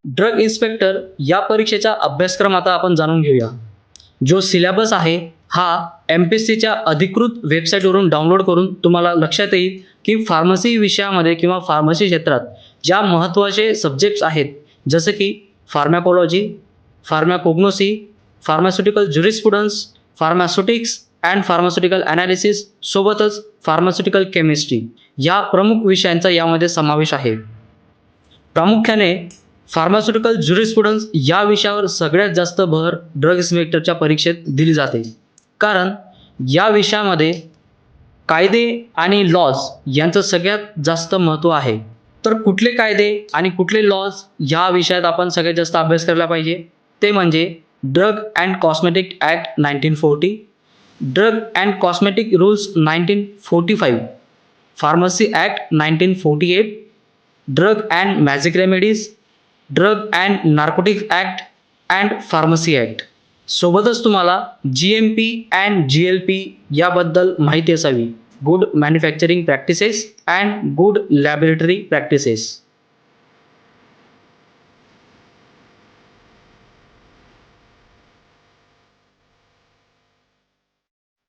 Drug inspector या परीक्षेचा अभ्यासक्रम आता आपण जाणून घेऊया. जो सिलेबस आहे हा MPSCच्या अधिकृत वेबसाईटवरून डाउनलोड करून तुम्हाला लक्षात येईल की फार्मसी विषयामध्ये किंवा फार्मसी क्षेत्रात ज्या महत्त्वाचे सब्जेक्ट्स आहेत, जसं की pharmacology, pharmacognosy, pharmaceutical jurisprudence, pharmaceutics and pharmaceutical analysis सोबतच फार्मास्युटिकल केमिस्ट्री या प्रमुख विषयांचा यामध्ये समावेश आहे. प्रामुख्याने फार्मास्युटिकल ज्युरिस्प्रुडन्स या विषयावर सगळ्यात जास्त भर ड्रग इन्स्पेक्टरच्या परीक्षेत दिली जाते. कारण या विषयामध्ये कायदे आणि लॉज यांचं सगळ्यात जास्त महत्त्व आहे. तर कुठले कायदे आणि कुठले लॉज या विषयात आपण सगळ्यात जास्त अभ्यास करायला पाहिजे ते म्हणजे drug and cosmetic act 1940, drug and cosmetic rules 1945, pharmacy act 1948, drug and magic remedies, drug and narcotics act and pharmacy act. सोबतच तुम्हाला GMP अँड GLP याबद्दल माहिती असावी. Good manufacturing practices and good laboratory practices.